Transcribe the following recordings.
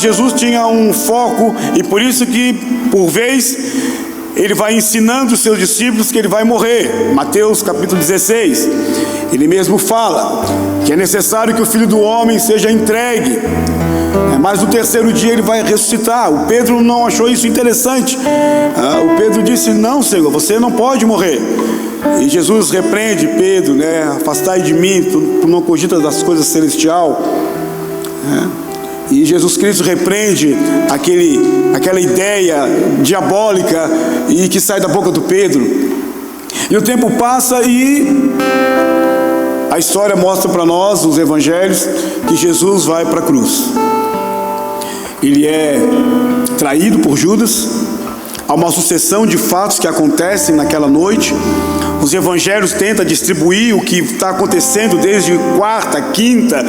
Jesus tinha um foco, e por isso que, por vez, ele vai ensinando os seus discípulos que ele vai morrer. Mateus capítulo 16, ele mesmo fala que é necessário que o Filho do Homem seja entregue, mas no terceiro dia ele vai ressuscitar. O Pedro não achou isso interessante. O Pedro disse: não, Senhor, você não pode morrer. E Jesus repreende Pedro, afastai de mim, tu não cogitas das coisas celestial. E Jesus Cristo repreende aquela ideia diabólica e que sai da boca do Pedro. E o tempo passa e a história mostra para nós, os evangelhos, que Jesus vai para a cruz. Ele é traído por Judas. Há uma sucessão de fatos que acontecem naquela noite. Os evangelhos tentam distribuir o que está acontecendo desde quarta, quinta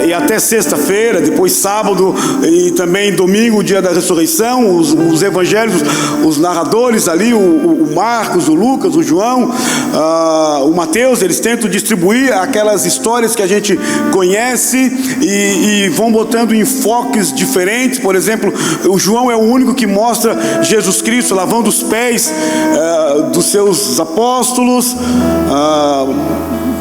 e até sexta-feira, depois sábado e também domingo, dia da ressurreição. Os evangelhos, os narradores ali, o Marcos, o Lucas, o João, o Mateus, eles tentam distribuir aquelas histórias que a gente conhece e vão botando enfoques diferentes. Por exemplo, o João é o único que mostra Jesus Cristo lavando os pés dos seus apóstolos,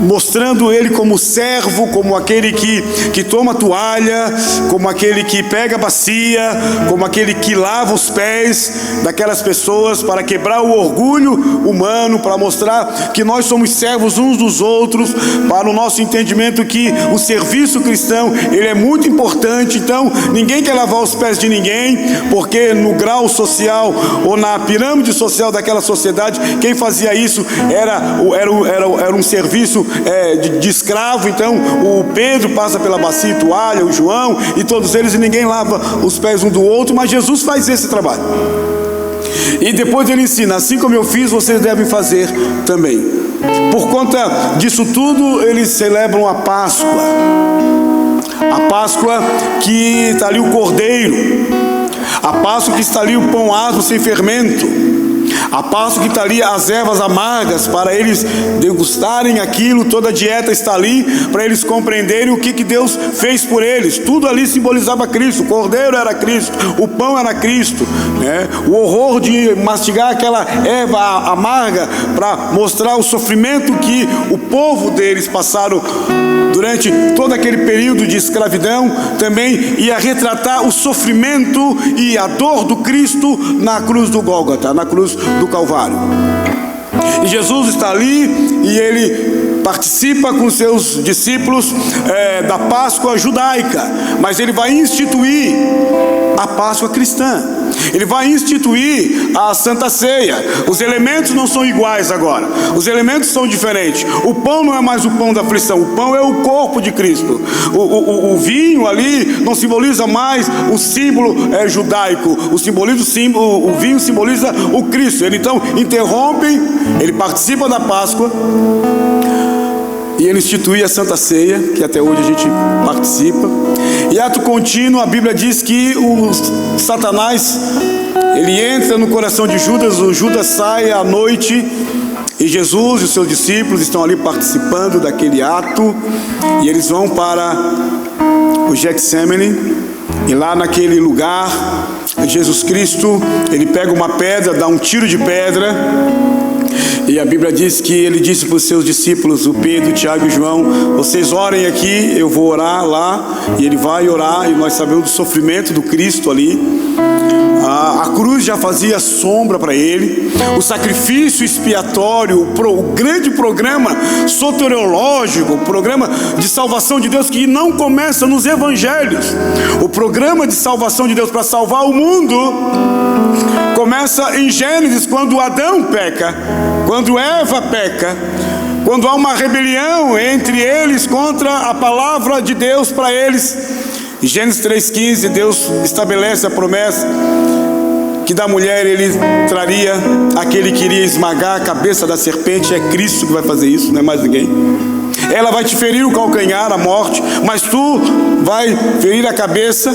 mostrando ele como servo, como aquele que toma toalha, como aquele que pega a bacia, como aquele que lava os pés daquelas pessoas, para quebrar o orgulho humano, para mostrar que nós somos servos uns dos outros, para o nosso entendimento que o serviço cristão, ele é muito importante. Então ninguém quer lavar os pés de ninguém, porque no grau social ou na pirâmide social daquela sociedade, quem fazia isso era um serviço de escravo. Então o Pedro passa pela bacia e toalha, o João e todos eles, e ninguém lava os pés um do outro, mas Jesus faz esse trabalho. E depois ele ensina: assim como eu fiz, vocês devem fazer também. Por conta disso tudo, eles celebram a Páscoa. A Páscoa que está ali o cordeiro, a Páscoa que está ali o pão asmo sem fermento, a Páscoa que está ali as ervas amargas, para eles degustarem aquilo. Toda a dieta está ali para eles compreenderem o que Deus fez por eles. Tudo ali simbolizava Cristo. O cordeiro era Cristo, o pão era Cristo, o horror de mastigar aquela erva amarga para mostrar o sofrimento que o povo deles passaram durante todo aquele período de escravidão, também ia retratar o sofrimento e a dor do Cristo na cruz do Gólgota, na cruz do Calvário. E Jesus está ali e ele participa com seus discípulos da Páscoa judaica, mas ele vai instituir a Páscoa cristã. Ele vai instituir a Santa Ceia. Os elementos não são iguais agora, os elementos são diferentes. O pão não é mais o pão da aflição, o pão é o corpo de Cristo. O vinho ali não simboliza mais o símbolo judaico, o vinho simboliza o Cristo. Ele então interrompe, ele participa da Páscoa e ele institui a Santa Ceia, que até hoje a gente participa. E ato contínuo, a Bíblia diz que o Satanás, ele entra no coração de Judas. O Judas sai à noite e Jesus e os seus discípulos estão ali participando daquele ato, e eles vão para o Getsemane. E lá naquele lugar, Jesus Cristo, ele pega uma pedra, dá um tiro de pedra. E a Bíblia diz que ele disse para os seus discípulos, o Pedro, Tiago e João: vocês orem aqui, eu vou orar lá. E ele vai orar, e nós sabemos do sofrimento do Cristo ali. A cruz já fazia sombra para ele. O sacrifício expiatório, o grande programa soteriológico, o programa de salvação de Deus, que não começa nos evangelhos. O programa de salvação de Deus para salvar o mundo começa em Gênesis, quando Adão peca, quando Eva peca, quando há uma rebelião entre eles contra a palavra de Deus para eles. Em Gênesis 3,15, Deus estabelece a promessa que da mulher ele traria aquele que iria esmagar a cabeça da serpente. É Cristo que vai fazer isso, não é mais ninguém. Ela vai te ferir o calcanhar, a morte, mas tu vai ferir a cabeça.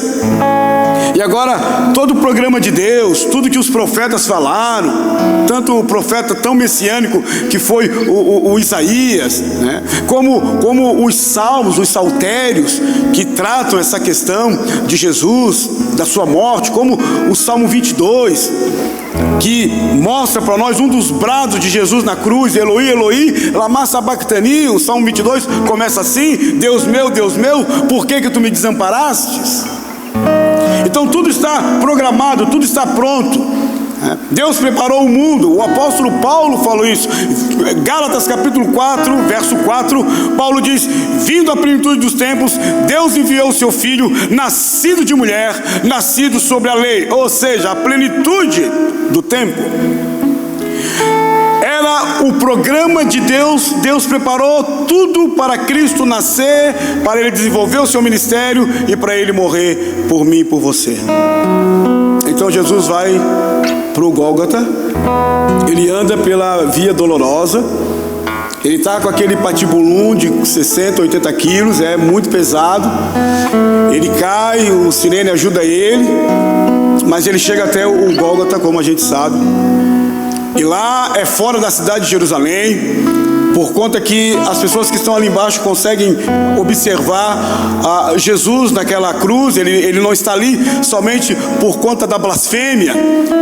E agora, todo o programa de Deus, tudo que os profetas falaram, tanto o profeta tão messiânico que foi o Isaías, né? como os salmos, os saltérios, que tratam essa questão de Jesus, da sua morte, como o Salmo 22, que mostra para nós um dos brados de Jesus na cruz, Eloi, Eloi, lama sabachthani. O Salmo 22 começa assim: Deus meu, por que tu me desamparastes? Então tudo está programado, tudo está pronto. Deus preparou o mundo. O apóstolo Paulo falou isso. Gálatas capítulo 4, verso 4, Paulo diz: vindo à plenitude dos tempos, Deus enviou o seu filho, nascido de mulher, nascido sobre a lei. Ou seja, a plenitude do tempo era o programa de Deus. Deus preparou tudo para Cristo nascer, para Ele desenvolver o seu ministério e para Ele morrer por mim e por você. Então Jesus vai para o Gólgota, ele anda pela via dolorosa, ele está com aquele patibulum de 60, 80 quilos, é muito pesado, ele cai, o sirene ajuda ele, mas ele chega até o Gólgota, como a gente sabe, e lá é fora da cidade de Jerusalém, por conta que as pessoas que estão ali embaixo conseguem observar Jesus naquela cruz. Ele não está ali somente por conta da blasfêmia,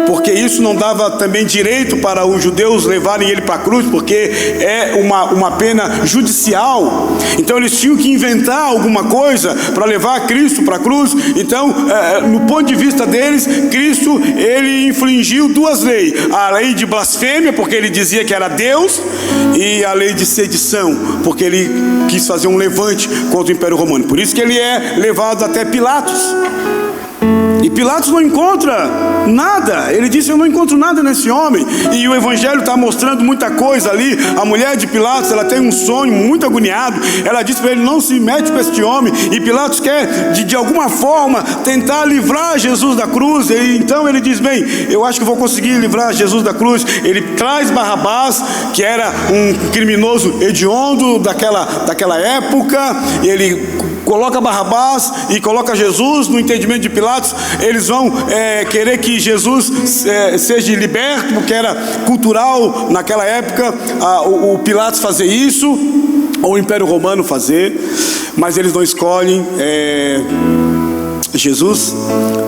porque isso não dava também direito para os judeus levarem ele para a cruz, porque é uma pena judicial. Então eles tinham que inventar alguma coisa para levar Cristo para a cruz. Então, no ponto de vista deles, Cristo, ele infringiu duas leis: a lei de blasfêmia, porque ele dizia que era Deus, e a lei de sedição, porque ele quis fazer um levante contra o Império Romano. Por isso que ele é levado até Pilatos. E Pilatos não encontra nada. Ele disse: eu não encontro nada nesse homem. E o Evangelho está mostrando muita coisa ali. A mulher de Pilatos, ela tem um sonho muito agoniado. Ela diz para ele: não se mete com este homem. E Pilatos quer de alguma forma tentar livrar Jesus da cruz. Então ele diz: bem, eu acho que vou conseguir livrar Jesus da cruz. Ele traz Barrabás, que era um criminoso hediondo daquela época. Ele coloca Barrabás e coloca Jesus. No entendimento de Pilatos, eles vão querer que Jesus seja liberto, porque era cultural naquela época o Pilatos fazer isso, ou o Império Romano fazer. Mas eles não escolhem Jesus,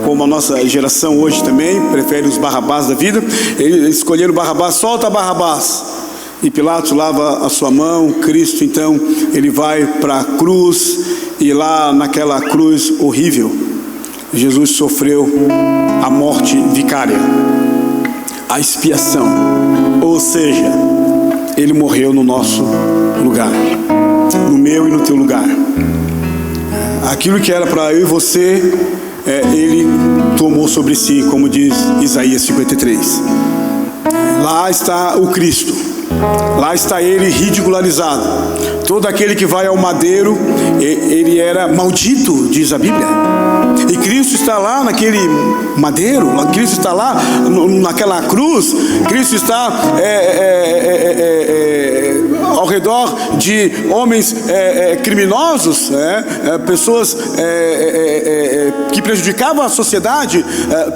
como a nossa geração hoje também prefere os Barrabás da vida. Eles escolheram Barrabás: solta Barrabás. E Pilatos lava a sua mão. Cristo, então, ele vai para a cruz, e lá naquela cruz horrível, Jesus sofreu a morte vicária, a expiação, ou seja, ele morreu no nosso lugar, no meu e no teu lugar. Aquilo que era para eu e você, ele tomou sobre si, como diz Isaías 53. Lá está o Cristo, lá está ele ridicularizado. Todo aquele que vai ao madeiro, ele era maldito, diz a Bíblia. E Cristo está lá naquele madeiro, Cristo está lá naquela cruz, Cristo está ao redor de homens criminosos, pessoas que prejudicavam a sociedade.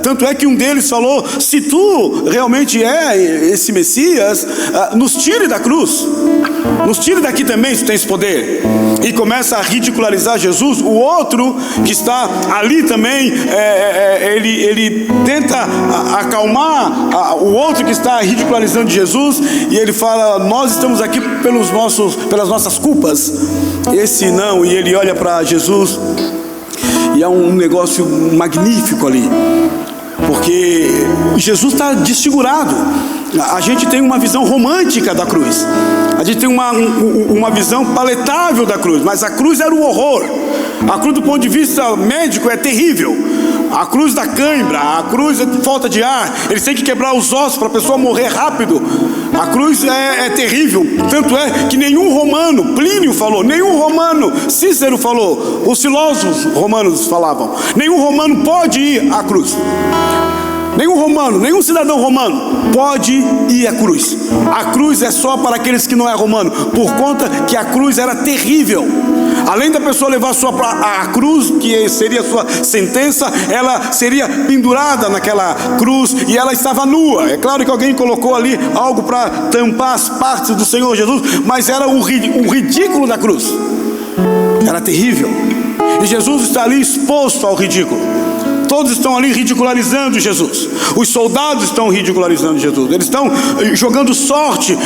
Tanto é que um deles falou: se tu realmente é esse Messias, nos tire da cruz, nos tire daqui também, se tens poder. E começa a ridicularizar Jesus. O outro que está ali também, ele tenta acalmar o outro que está ridicularizando Jesus, e ele fala: nós estamos aqui pelas nossas culpas. Esse não. E ele olha para Jesus, e é um negócio magnífico ali, porque Jesus está desfigurado. A gente tem uma visão romântica da cruz, a gente tem uma visão palatável da cruz, mas a cruz era um horror. A cruz, do ponto de vista médico, é terrível. A cruz da cãibra, a cruz é falta de ar, eles têm que quebrar os ossos para a pessoa morrer rápido. A cruz é terrível. Tanto é que nenhum romano, Plínio falou, nenhum romano, Cícero falou, os filósofos romanos falavam, nenhum romano pode ir à cruz. nenhum romano, nenhum cidadão romano pode ir à cruz. A cruz é só para aqueles que não é romano, por conta que a cruz era terrível. Além da pessoa levar a cruz, que seria a sua sentença, ela seria pendurada naquela cruz e ela estava nua. É claro que alguém colocou ali algo para tampar as partes do Senhor Jesus, mas era o ridículo da cruz. Era terrível. E Jesus está ali exposto ao ridículo. Todos estão ali ridicularizando Jesus. Os soldados estão ridicularizando Jesus. Eles estão jogando sorte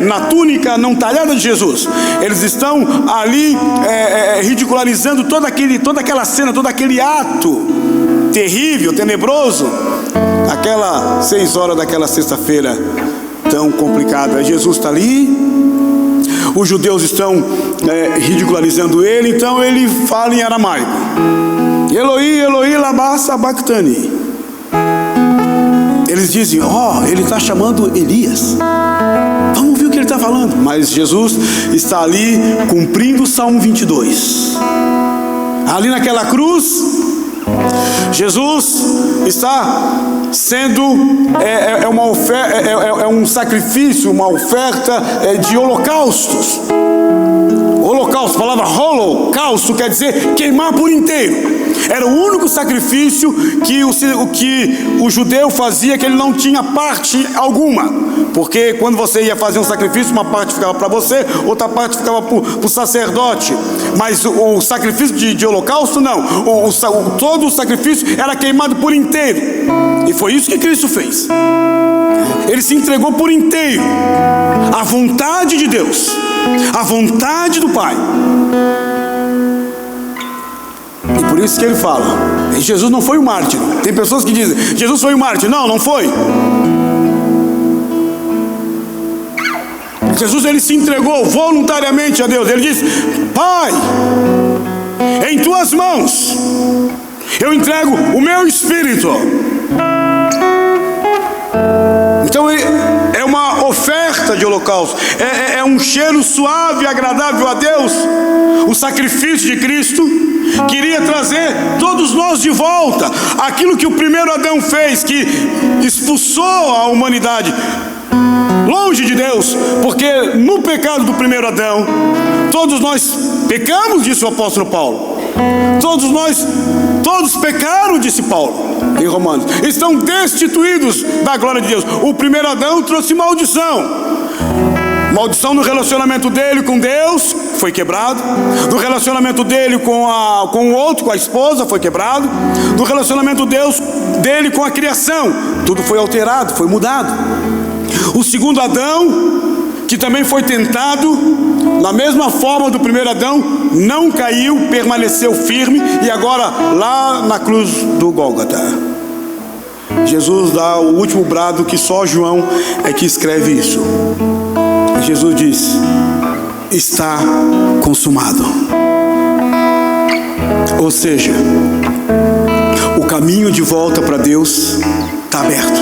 na túnica não talhada de Jesus. Eles estão ali ridicularizando toda aquela cena, todo aquele ato terrível, tenebroso. Aquelas 6 horas daquela sexta-feira tão complicada. Jesus está ali. Os judeus estão ridicularizando ele. Então ele fala em aramaico: Eloi, Eloi, lama sabachthani. Eles dizem: ele está chamando Elias. Vamos ouvir o que ele está falando. Mas Jesus está ali cumprindo o Salmo 22. Ali naquela cruz, Jesus está sendo uma oferta, um sacrifício, uma oferta de holocaustos. Holocausto, a palavra holocausto quer dizer queimar por inteiro. Era o único sacrifício que o judeu fazia, que ele não tinha parte alguma. Porque quando você ia fazer um sacrifício, uma parte ficava para você, outra parte ficava para o sacerdote. Mas o sacrifício de holocausto não. Todo o sacrifício era queimado por inteiro. E foi isso que Cristo fez. Ele se entregou por inteiro à vontade de Deus, à vontade do Pai. E por isso que ele fala: Jesus não foi um mártir. Tem pessoas que dizem: Jesus foi um mártir. Não, não foi. Jesus, ele se entregou voluntariamente a Deus. Ele disse: Pai, em tuas mãos eu entrego o meu espírito. Então é uma oferta de holocausto, é um cheiro suave e agradável a Deus. O sacrifício de Cristo queria trazer todos nós de volta. Aquilo que o primeiro Adão fez, que expulsou a humanidade longe de Deus, porque no pecado do primeiro Adão, todos nós pecamos, disse o apóstolo Paulo. Todos pecaram, disse Paulo em Romanos, estão destituídos da glória de Deus. O primeiro Adão trouxe maldição no relacionamento dele com Deus, foi quebrado. No relacionamento dele com o outro, com a esposa, foi quebrado. No relacionamento dele com a criação, tudo foi alterado, foi mudado. O segundo Adão, que também foi tentado na mesma forma do primeiro Adão, não caiu, permaneceu firme. E agora lá na cruz do Gólgota, Jesus dá o último brado, que só João é que escreve isso. Jesus diz: está consumado. Ou seja, o caminho de volta para Deus está aberto.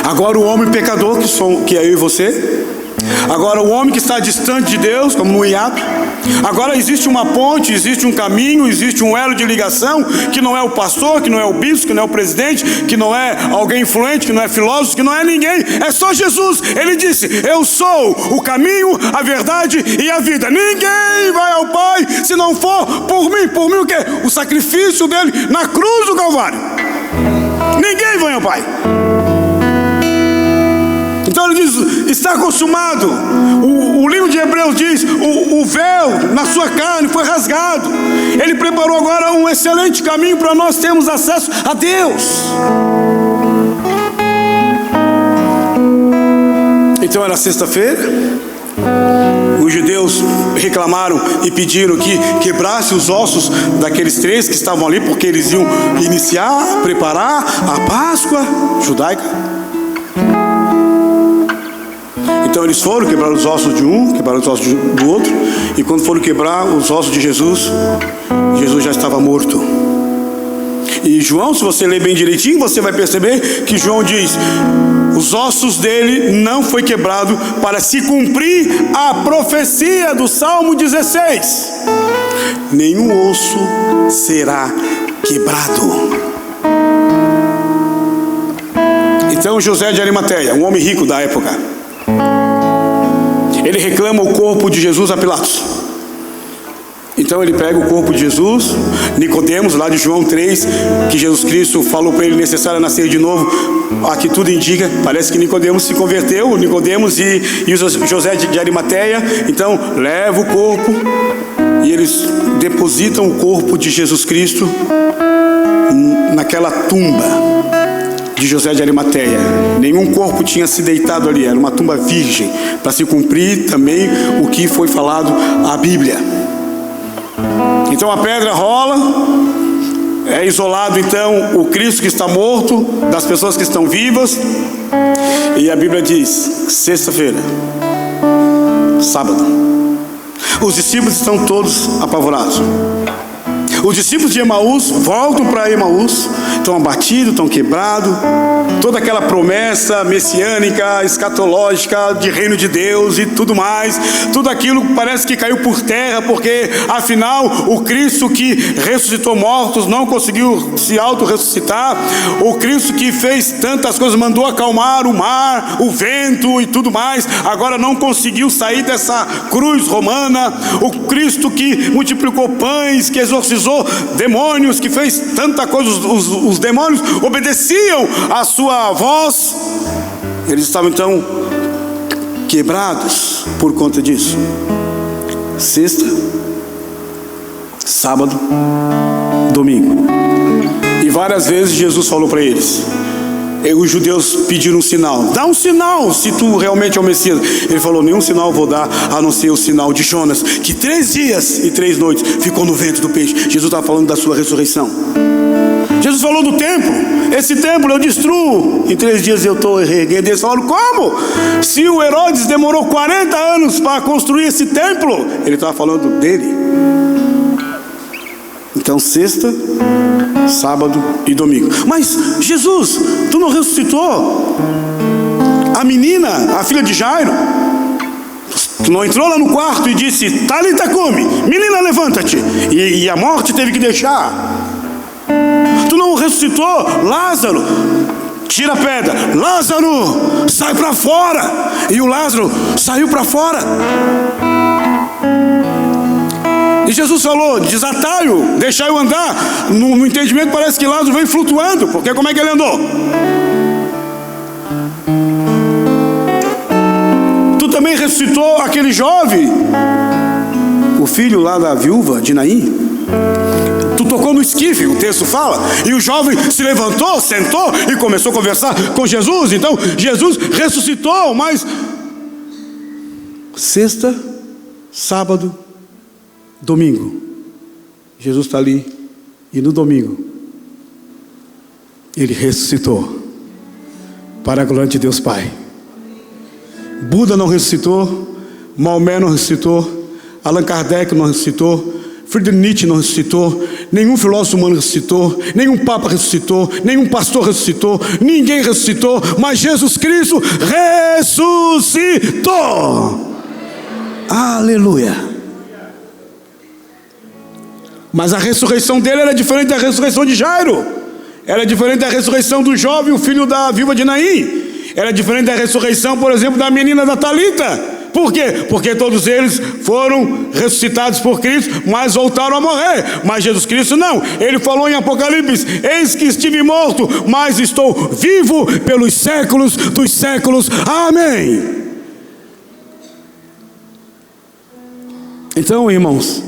Agora o homem pecador, que é eu e você, agora o homem que está distante de Deus, como no hiato, agora existe uma ponte, existe um caminho, existe um elo de ligação, que não é o pastor, que não é o bispo, que não é o presidente, que não é alguém influente, que não é filósofo, que não é ninguém, é só Jesus. Ele disse: eu sou o caminho, a verdade e a vida. Ninguém vai ao Pai se não for por mim. Por mim o quê? O sacrifício dele na cruz do Calvário. Ninguém vai ao Pai. Então ele diz: está consumado. O livro de Hebreus diz: o véu na sua carne foi rasgado. Ele preparou agora um excelente caminho para nós termos acesso a Deus. Então era sexta-feira. Os judeus reclamaram e pediram que quebrasse os ossos daqueles 3 que estavam ali, porque eles iam preparar a Páscoa judaica. Então eles foram quebrar os ossos de um, quebraram os ossos do outro. E quando foram quebrar os ossos de Jesus, Jesus já estava morto. E João, se você ler bem direitinho, você vai perceber que João diz: os ossos dele não foi quebrado, para se cumprir a profecia do Salmo 16. Nenhum osso será quebrado. Então José de Arimateia, um homem rico da época, ele reclama o corpo de Jesus a Pilatos. Então ele pega o corpo de Jesus. Nicodemos, lá de João 3, que Jesus Cristo falou para ele necessário nascer de novo. Aqui tudo indica, parece que Nicodemos se converteu, Nicodemos e José de Arimateia. Então leva o corpo e eles depositam o corpo de Jesus Cristo naquela tumba de José de Arimateia. Nenhum corpo tinha se deitado ali, era uma tumba virgem, para se cumprir também o que foi falado na Bíblia. Então a pedra rola, é isolado então o Cristo que está morto das pessoas que estão vivas. E a Bíblia diz, sexta-feira, sábado, os discípulos estão todos apavorados. Os discípulos de Emaús voltam para Emaús, estão abatidos, estão quebrados. Toda aquela promessa messiânica, escatológica, de reino de Deus e tudo mais, tudo aquilo parece que caiu por terra, porque afinal o Cristo que ressuscitou mortos não conseguiu se auto-ressuscitar. O Cristo que fez tantas coisas, mandou acalmar o mar, o vento e tudo mais, agora não conseguiu sair dessa cruz romana. O Cristo que multiplicou pães, que exorcizou demônios, que fez tanta coisa, os demônios obedeciam a sua voz. Eles estavam então quebrados por conta disso. Sexta, sábado, domingo. E várias vezes Jesus falou para eles, os judeus pediram um sinal, dá um sinal se tu realmente é o Messias. Ele falou, nenhum sinal eu vou dar, a não ser o sinal de Jonas, que 3 dias e 3 noites ficou no ventre do peixe. Jesus estava falando da sua ressurreição. Jesus falou do templo, esse templo eu destruo, em 3 dias eu estou erguendo. Eles falaram, como? Se o Herodes demorou 40 anos para construir esse templo. Ele estava falando dele. Então sexta, sábado e domingo. Mas Jesus, tu não ressuscitou a menina, a filha de Jairo? Tu não entrou lá no quarto e disse, Talita cumi, menina levanta-te, e a morte teve que deixar? Tu não ressuscitou Lázaro? Tira a pedra, Lázaro, sai para fora. E o Lázaro saiu para fora. E Jesus falou, desatai-o, deixai-o andar. No entendimento parece que Lázaro veio flutuando, porque como é que ele andou? Tu também ressuscitou aquele jovem, o filho lá da viúva de Naim. Tu tocou no esquife, o texto fala, e o jovem se levantou, sentou e começou a conversar com Jesus. Então Jesus ressuscitou, mas sexta, sábado, domingo, Jesus está ali, e no domingo ele ressuscitou para a glória de Deus Pai. Buda não ressuscitou, Maomé não ressuscitou, Allan Kardec não ressuscitou, Friedrich Nietzsche não ressuscitou, nenhum filósofo humano ressuscitou, nenhum papa ressuscitou, nenhum pastor ressuscitou, ninguém ressuscitou, mas Jesus Cristo ressuscitou. Aleluia. Mas a ressurreição dele era diferente da ressurreição de Jairo, era diferente da ressurreição do jovem, o filho da viúva de Naim, era diferente da ressurreição, por exemplo, da menina da Talita. Por quê? Porque todos eles foram ressuscitados por Cristo, mas voltaram a morrer. Mas Jesus Cristo não. Ele falou em Apocalipse, eis que estive morto, mas estou vivo pelos séculos dos séculos. Amém. Então, irmãos,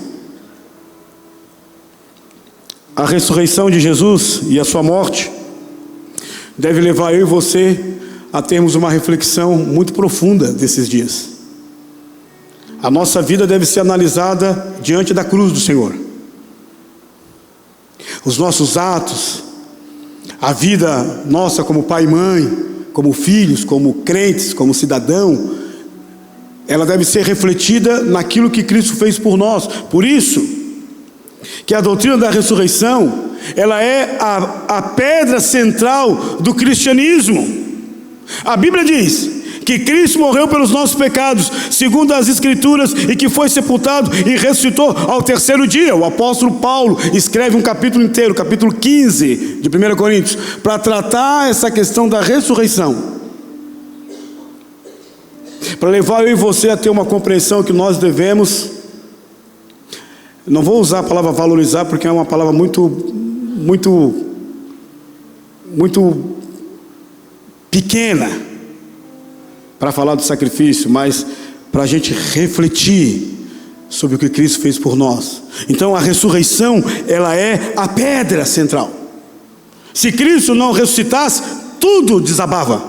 a ressurreição de Jesus e a sua morte deve levar eu e você a termos uma reflexão muito profunda desses dias. A nossa vida deve ser analisada diante da cruz do Senhor. Os nossos atos, a vida nossa como pai e mãe, como filhos, como crentes, como cidadão, ela deve ser refletida naquilo que Cristo fez por nós. Por isso que a doutrina da ressurreição, ela é a pedra central do cristianismo. A Bíblia diz que Cristo morreu pelos nossos pecados, segundo as Escrituras, e que foi sepultado e ressuscitou ao terceiro dia. O apóstolo Paulo escreve um capítulo inteiro, capítulo 15 de 1 Coríntios, para tratar essa questão da ressurreição, para levar eu e você a ter uma compreensão que nós devemos. Não vou usar a palavra valorizar, porque é uma palavra muito pequena para falar do sacrifício, mas para a gente refletir sobre o que Cristo fez por nós. Então a ressurreição, ela é a pedra central. Se Cristo não ressuscitasse, tudo desabava.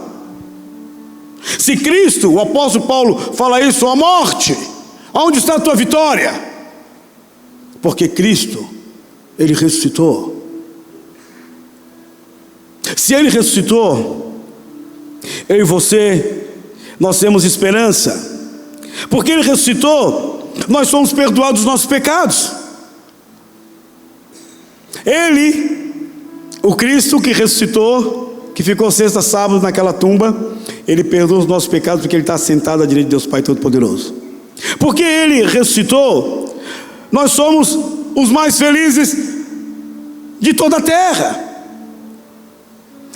Se Cristo, o apóstolo Paulo fala isso, a morte, onde está a tua vitória? Porque Cristo, Ele ressuscitou. Se Ele ressuscitou, eu e você, nós temos esperança. Porque Ele ressuscitou, nós somos perdoados dos nossos pecados. Ele, o Cristo que ressuscitou, que ficou sexta, sábado naquela tumba, Ele perdoa os nossos pecados, porque Ele está sentado à direita de Deus Pai Todo-Poderoso. Porque Ele ressuscitou, nós somos os mais felizes de toda a terra.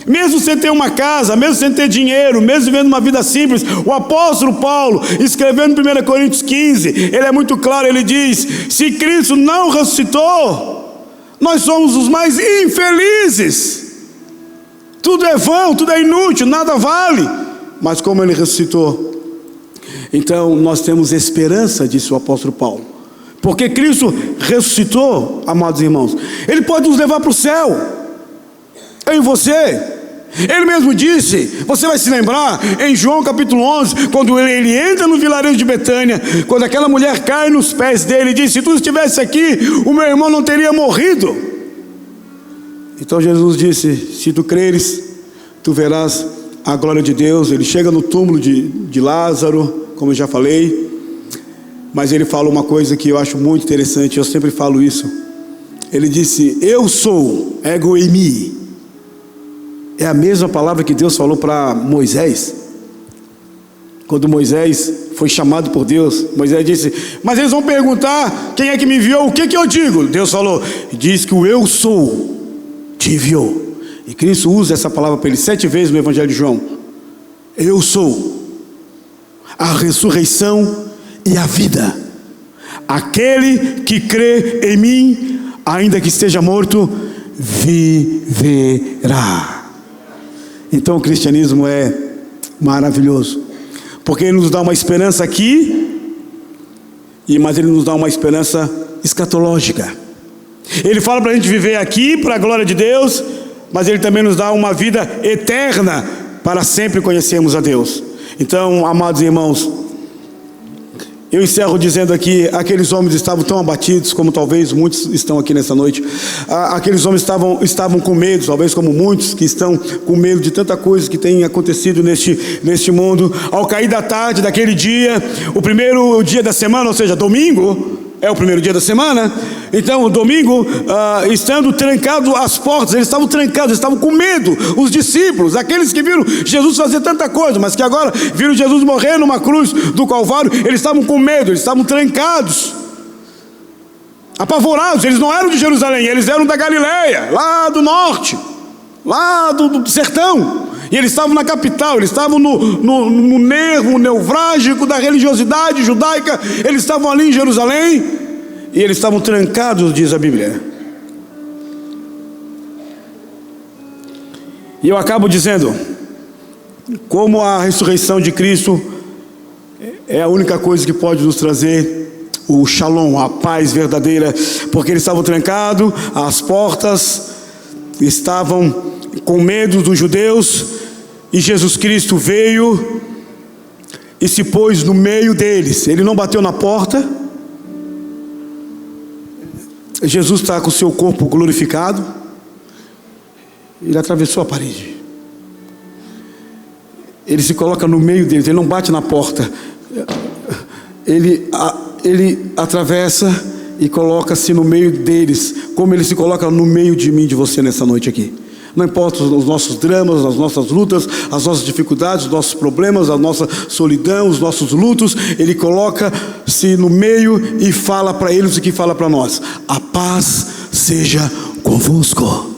Mesmo sem ter uma casa, mesmo sem ter dinheiro, mesmo vivendo uma vida simples, o apóstolo Paulo, escrevendo em 1 Coríntios 15, ele é muito claro, ele diz: se Cristo não ressuscitou, nós somos os mais infelizes. Tudo é vão, tudo é inútil, nada vale. Mas como Ele ressuscitou, então nós temos esperança, disse o apóstolo Paulo. Porque Cristo ressuscitou, amados irmãos, Ele pode nos levar para o céu, eu e você. Ele mesmo disse, você vai se lembrar, em João capítulo 11, quando ele entra no vilarejo de Betânia, quando aquela mulher cai nos pés dele e diz: se tu estivesse aqui, o meu irmão não teria morrido. Então Jesus disse: se tu creres, tu verás a glória de Deus. Ele chega no túmulo de Lázaro, como eu já falei, mas ele fala uma coisa que eu acho muito interessante, eu sempre falo isso. Ele disse: eu sou, ego eimi. É a mesma palavra que Deus falou para Moisés. Quando Moisés foi chamado por Deus, Moisés disse: mas eles vão perguntar quem é que me enviou, o que que eu digo? Deus falou: diz que o eu sou te enviou. E Cristo usa essa palavra para ele 7 vezes no Evangelho de João. Eu sou a ressurreição e a vida. Aquele que crê em mim, ainda que esteja morto, viverá. Então o cristianismo é maravilhoso, porque ele nos dá uma esperança aqui, mas ele nos dá uma esperança escatológica. Ele fala para a gente viver aqui para a glória de Deus, mas ele também nos dá uma vida eterna, para sempre conhecermos a Deus. Então, amados irmãos, eu encerro dizendo aqui: aqueles homens estavam tão abatidos, como talvez muitos estão aqui nessa noite. Aqueles homens estavam com medo, talvez como muitos que estão com medo de tanta coisa que tem acontecido neste mundo. Ao cair da tarde daquele dia, o primeiro dia da semana, ou seja, domingo, é o primeiro dia da semana. Então, o domingo, estando trancado as portas, eles estavam trancados, eles estavam com medo. Os discípulos, aqueles que viram Jesus fazer tanta coisa, mas que agora viram Jesus morrer numa cruz do Calvário, eles estavam com medo, eles estavam trancados, apavorados. Eles não eram de Jerusalém, eles eram da Galileia, lá do norte, lá do sertão. E eles estavam na capital, eles estavam no nervo nevrálgico da religiosidade judaica. Eles estavam ali em Jerusalém e eles estavam trancados, diz a Bíblia. E eu acabo dizendo, como a ressurreição de Cristo é a única coisa que pode nos trazer o shalom, a paz verdadeira, porque eles estavam trancados, as portas estavam com medo dos judeus, e Jesus Cristo veio e se pôs no meio deles. Ele não bateu na porta. Jesus está com o seu corpo glorificado, ele atravessou a parede, ele se coloca no meio deles, ele não bate na porta, ele atravessa e coloca-se no meio deles, como ele se coloca no meio de mim, de você nessa noite aqui. Não importa os nossos dramas, as nossas lutas, as nossas dificuldades, os nossos problemas, a nossa solidão, os nossos lutos, Ele coloca-se no meio e fala para eles o que fala para nós: a paz seja convosco.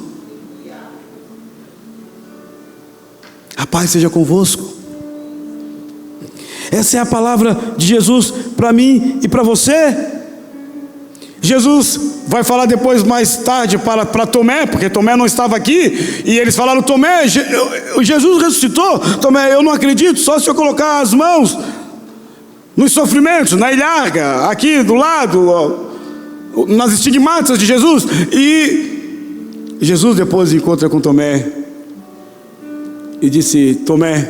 A paz seja convosco. Essa é a palavra de Jesus para mim e para você. Jesus vai falar depois, mais tarde, para Tomé, porque Tomé não estava aqui, e eles falaram: Tomé, Jesus ressuscitou. Tomé, eu não acredito, só se eu colocar as mãos nos sofrimentos, na ilharga, aqui do lado, nas estigmatas de Jesus. E Jesus depois encontra com Tomé e disse: Tomé,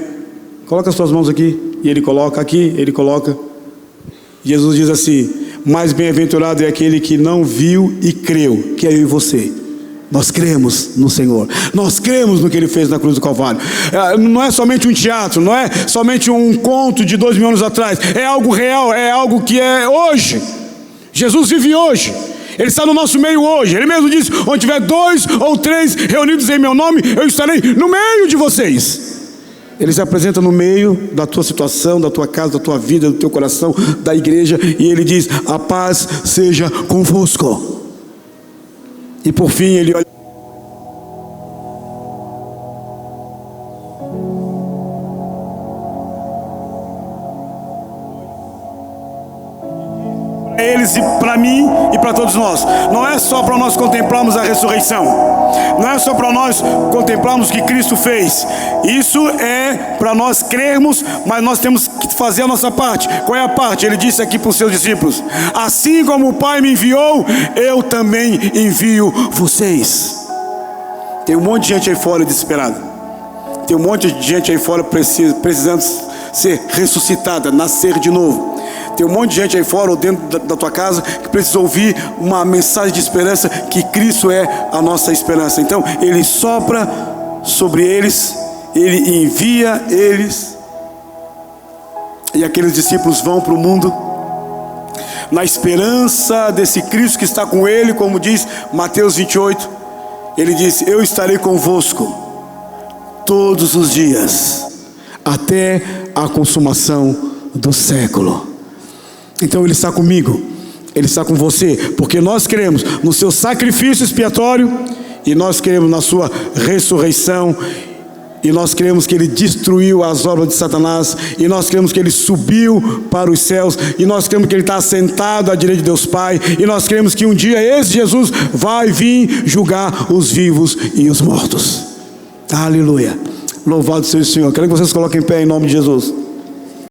coloca as suas mãos aqui. E ele coloca aqui, ele coloca. Jesus diz assim: mais bem-aventurado é aquele que não viu e creu, que é eu e você. Nós cremos no Senhor, nós cremos no que Ele fez na cruz do Calvário. Não é somente um teatro, não é somente um conto de 2000 anos atrás, é algo real, é algo que é hoje. Jesus vive hoje, Ele está no nosso meio hoje. Ele mesmo disse: onde tiver 2 ou 3 reunidos em meu nome, eu estarei no meio de vocês. Ele se apresenta no meio da tua situação, da tua casa, da tua vida, do teu coração, da igreja, e Ele diz: a paz seja convosco. E por fim Ele olha para eles e para mim e para todos nós. Não é só para nós contemplarmos a ressurreição, não é só para nós contemplarmos o que Cristo fez. Isso é para nós crermos, mas nós temos que fazer a nossa parte. Qual é a parte? Ele disse aqui para os seus discípulos: assim como o Pai me enviou, eu também envio vocês. Tem um monte de gente aí fora desesperada, tem um monte de gente aí fora precisando ser ressuscitada, nascer de novo. Tem um monte de gente aí fora ou dentro da tua casa que precisa ouvir uma mensagem de esperança, que Cristo é a nossa esperança. Então Ele sopra sobre eles, Ele envia eles, e aqueles discípulos vão para o mundo na esperança desse Cristo que está com ele, como diz Mateus 28. Ele diz: eu estarei convosco todos os dias, até a consumação do século. Então Ele está comigo, Ele está com você, porque nós cremos no seu sacrifício expiatório, e nós cremos na sua ressurreição, e nós cremos que Ele destruiu as obras de Satanás, e nós cremos que Ele subiu para os céus, e nós cremos que Ele está assentado à direita de Deus Pai, e nós cremos que um dia esse Jesus vai vir julgar os vivos e os mortos. Aleluia, louvado seja o Senhor. Quero que vocês coloquem em pé em nome de Jesus.